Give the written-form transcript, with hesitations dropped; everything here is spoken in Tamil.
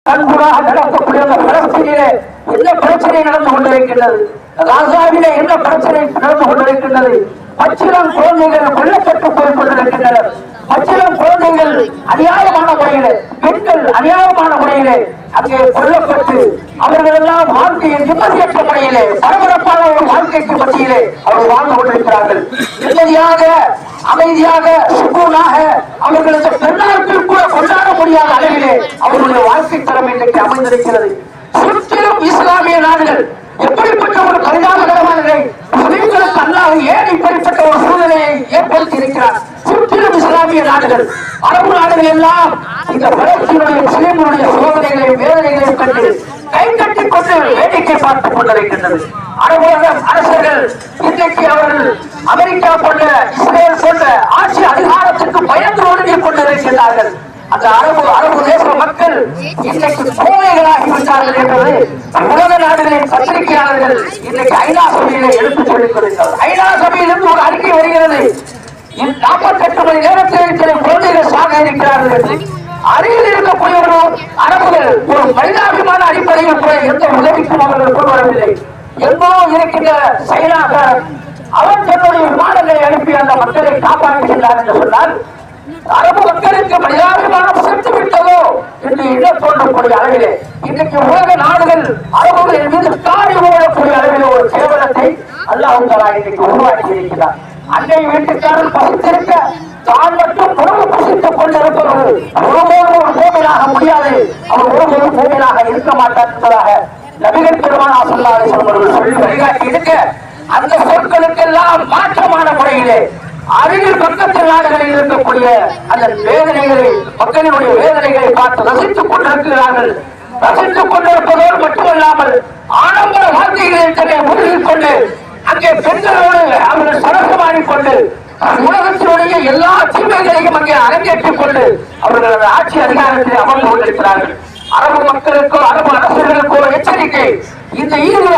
கண்கூடாக நடக்கக்கூடிய அந்த பலஸ்தீனிலே என்ன பிரச்சனை நடந்து கொண்டிருக்கின்றது, காசாவிலே என்ன பிரச்சனை நடந்து கொண்டிருக்கின்றது, பச்சிளம் குழந்தைகள் கொல்லப்பட்டு போய் கொண்டிருக்கின்றனர். பச்சிளம் குழந்தைகள் அநியாயமான முறையிலே, பெண்கள் அநியாயமான முறையிலே அங்கே கொல்லப்பட்டு அவர்கள் எல்லாம் வாழ்க்கையை நிம்மதியற்ற முறையிலே பரபரப்பான ஒரு வாழ்க்கைக்கு மத்தியிலே அவர்கள் வாழ்ந்து கொண்டிருக்கிறார்கள். நிம்மதியாக அமைதியாக சுகூனாக அவர்கள் இந்த பெருநாட்கள் கூட கொண்டாட முடியாத அளவிலே அவர்களுடைய வாழ்க்கை தரம் இன்றைக்கு அமைந்திருக்கிறது. சுற்றிலும் இஸ்லாமிய நாடுகள் எப்படிப்பட்ட ஒரு பரிதாபகரமான நிலை, முஸ்லிம்களுக்கு அல்லாஹ் ஏன் இப்படிப்பட்ட ஒரு சூழ்நிலையை ஏற்படுத்தி இருக்கிறார். சுற்றிலும் இஸ்லாமிய நாடுகள், அரபு நாடுகள் எல்லாம் இந்த பலஸ்தீனுடைய முஸ்லிம்களுடைய சோதனைகளையும் வேதனைகளையும் கண்டு கை கட்டிக் கொண்டு வேடிக்கை பார்த்துக் கொண்டிருக்கின்றது. அரபு அரசர்கள் இன்றைக்கு அவர்கள் அமெரிக்கா போன்ற இஸ்ரேல் போன்ற ஆட்சி அதிகாரத்துக்கு பயந்து ஒடுங்கிக் கொண்டிருக்கின்றார்கள். அந்த அரபு தேச மக்கள் இன்றைக்கு கோழைகளாகி விட்டார்கள் என்பது உலக நாடுகளின் பத்திரிகையாளர்கள் இன்றைக்கு ஐநா சபையிலே எடுத்துச் சொல்லிக் கொள்கிறார்கள். ஐநா சபையிலிருந்து ஒரு அறிக்கை வருகிறது, 48 மணி நேரத்தில் சில குழந்தைகள் சாக இருக்கிறார்கள் என்று. அருகில் இருக்கக்கூடியவர்கள் அரபுகள் ஒரு மனிதாபிமான அடிப்படையில் கூட எந்த உதவிக்கும் அவர்கள் கொண்டுவரவில்லை. எங்கோ இருக்கின்ற சைனாக்காரன் அவன் தன்னுடைய விமானங்களை அனுப்பி அந்த மக்களை காப்பாற்றுகின்றார் என்று சொன்னால் அரபு மக்களுக்கு மனிதாபிமானம் சென்று விட்டதோ என்று எண்ண தோன்றக்கூடிய அளவிலே இன்றைக்கு உலக நாடுகள் அரபுகளின் மீது காரி ஓடக்கூடிய அளவிலே ஒரு கேவலத்தை அல்லாஹ் இன்றைக்கு உருவாக்கி இருக்கிறார். அன்னை வீட்டுக்காரன் பசித்திருக்க தான் மட்டும் உணவு பசித்துக் கொண்டிருப்பவர்கள் ஒருபோது ஒரு பூமியாக முடியாது, அவர் ஒருபோது பூமியாக இருக்க மாட்டார் என்பதாக நபிகள் பெருமானார் ஸல்லல்லாஹு அலைஹி வஸல்லம் அவர்கள் சொல்லி வழிகாட்டி இருக்க, அந்த சொற்களுக்கெல்லாம் மாற்றமான முறையிலே அருகில் பக்கத்து நாடுகளில் இருக்கக்கூடிய அந்த வேதனைகளை, மக்களினுடைய வேதனைகளை பார்த்து ரசித்துக் கொண்டிருக்கிறார்கள். ரசித்துக் கொண்டிருப்பதோடு மட்டுமல்லாமல் ஆடம்பர வார்த்தைகளில் தன்னை உறுதிக் கொண்டு அங்கே பெண்களோடு அவர்கள் சரசமாடிக் கொண்டு உலகத்தினுடைய எல்லா தீமைகளையும் அங்கே அரங்கேற்றிக் கொண்டு அவர்கள் அந்த ஆட்சி அதிகாரத்தில் அமர்ந்து கொண்டிருக்கிறார்கள். அரபு மக்களுக்கோ அரபு அரசர்களுக்கோ எச்சரிக்கை, இந்த ஈடு